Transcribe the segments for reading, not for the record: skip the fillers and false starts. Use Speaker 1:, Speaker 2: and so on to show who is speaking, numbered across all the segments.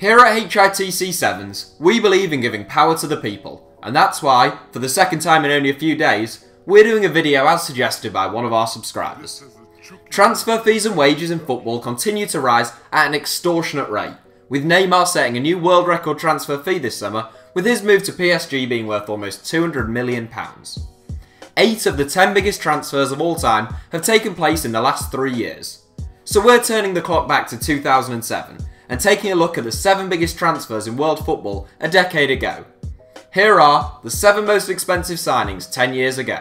Speaker 1: Here at HITC Sevens, we believe in giving power to the people, and that's why, for the second time in only a few days, we're doing a video as suggested by one of our subscribers. Transfer fees and wages in football continue to rise at an extortionate rate, with Neymar setting a new world record transfer fee this summer, with his move to PSG being worth almost £200 million. 8 of the 10 biggest transfers of all time have taken place in the last 3 years. So we're turning the clock back to 2007 and taking a look at the 7 biggest transfers in world football a decade ago. Here are the 7 most expensive signings 10 years ago.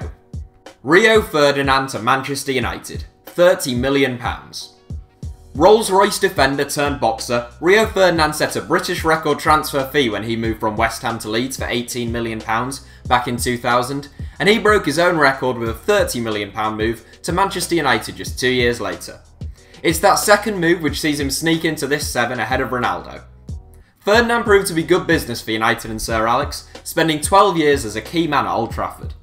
Speaker 1: Rio Ferdinand to Manchester United, £30 million. Rolls-Royce defender turned boxer, Rio Ferdinand set a British record transfer fee when he moved from West Ham to Leeds for £18 million back in 2000, and he broke his own record with a £30 million move to Manchester United just 2 years later. It's that second move which sees him sneak into this 7 ahead of Ronaldo. Ferdinand proved to be good business for United and Sir Alex, spending 12 years as a key man at Old Trafford.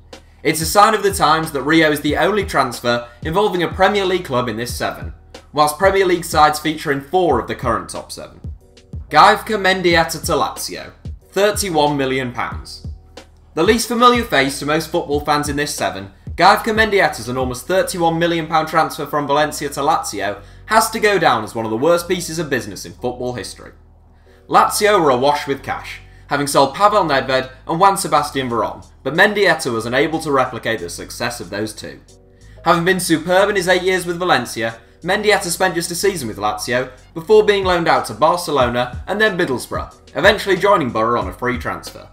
Speaker 1: It's a sign of the times that Rio is the only transfer involving a Premier League club in this 7, whilst Premier League sides feature in 4 of the current top 7. Gajivka Mendieta to Lazio, £31 million. The least familiar face to most football fans in this 7, Gajivka Mendieta's enormous £31 million transfer from Valencia to Lazio has to go down as one of the worst pieces of business in football history. Lazio were awash with cash, having sold Pavel Nedved and Juan Sebastian Veron, but Mendieta was unable to replicate the success of those two. Having been superb in his 8 years with Valencia, Mendieta spent just a season with Lazio before being loaned out to Barcelona and then Middlesbrough, eventually joining Borough on a free transfer.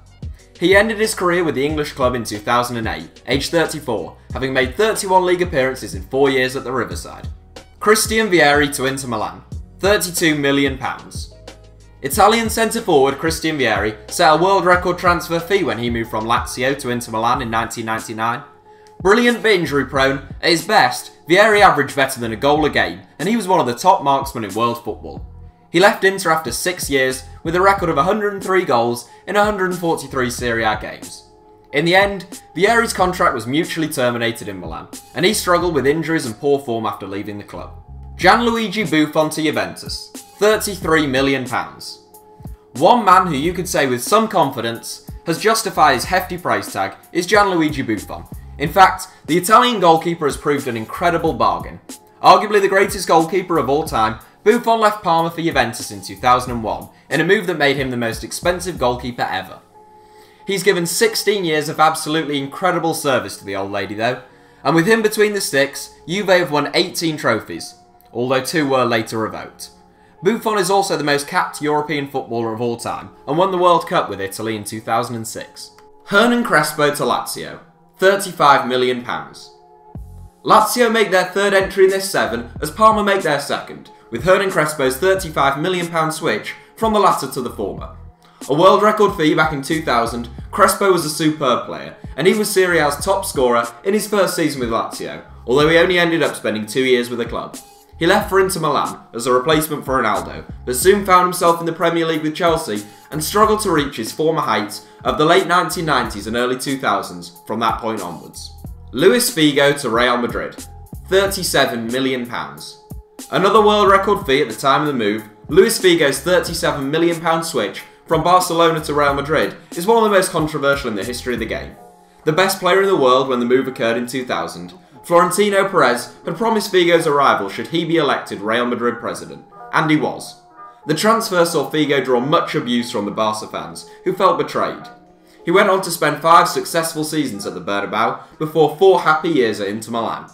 Speaker 1: He ended his career with the English club in 2008, aged 34, having made 31 league appearances in 4 years at the Riverside. Christian Vieri to Inter Milan, £32 million. Italian centre-forward Christian Vieri set a world record transfer fee when he moved from Lazio to Inter Milan in 1999. Brilliant but injury-prone, at his best, Vieri averaged better than a goal a game, and he was one of the top marksmen in world football. He left Inter after 6 years with a record of 103 goals in 143 Serie A games. In the end, Vieri's contract was mutually terminated in Milan, and he struggled with injuries and poor form after leaving the club. Gianluigi Buffon to Juventus, £33 million. One man who you could say with some confidence has justified his hefty price tag is Gianluigi Buffon. In fact, the Italian goalkeeper has proved an incredible bargain. Arguably the greatest goalkeeper of all time, Buffon left Parma for Juventus in 2001 in a move that made him the most expensive goalkeeper ever. He's given 16 years of absolutely incredible service to the old lady though, and with him between the sticks, Juve have won 18 trophies, although 2 were later revoked. Buffon is also the most capped European footballer of all time and won the World Cup with Italy in 2006. Hernan Crespo to Lazio, £35 million. Lazio make their 3rd entry in this 7 as Parma make their 2nd, with Hernan Crespo's £35 million switch from the latter to the former. A world record fee back in 2000, Crespo was a superb player, and he was Serie A's top scorer in his first season with Lazio, although he only ended up spending 2 years with the club. He left for Inter Milan as a replacement for Ronaldo, but soon found himself in the Premier League with Chelsea and struggled to reach his former heights of the late 1990s and early 2000s from that point onwards. Luis Figo to Real Madrid, £37 million. Another world record fee at the time of the move, Luis Figo's £37 million switch from Barcelona to Real Madrid is one of the most controversial in the history of the game. The best player in the world when the move occurred in 2000, Florentino Perez had promised Figo's arrival should he be elected Real Madrid president, and he was. The transfer saw Figo draw much abuse from the Barca fans, who felt betrayed. He went on to spend 5 successful seasons at the Bernabeu before 4 happy years at Inter Milan.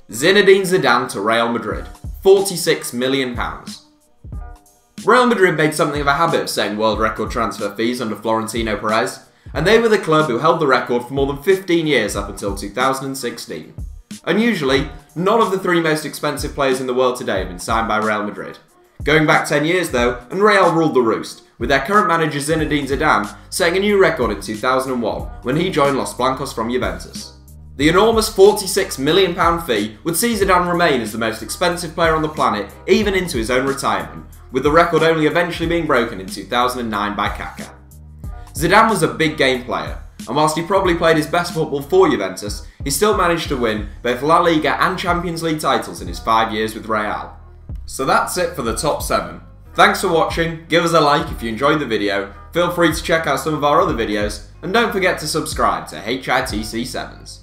Speaker 1: Zinedine Zidane to Real Madrid, £46 million. Real Madrid made something of a habit of setting world record transfer fees under Florentino Perez, and they were the club who held the record for more than 15 years up until 2016. Unusually, none of the 3 most expensive players in the world today have been signed by Real Madrid. Going back 10 years though, and Real ruled the roost, with their current manager Zinedine Zidane setting a new record in 2001 when he joined Los Blancos from Juventus. The enormous £46 million fee would see Zidane remain as the most expensive player on the planet even into his own retirement, with the record only eventually being broken in 2009 by Kaká. Zidane was a big game player, and whilst he probably played his best football for Juventus, he still managed to win both La Liga and Champions League titles in his 5 years with Real. So that's it for the top 7. Thanks for watching, give us a like if you enjoyed the video, feel free to check out some of our other videos, and don't forget to subscribe to HITC Sevens.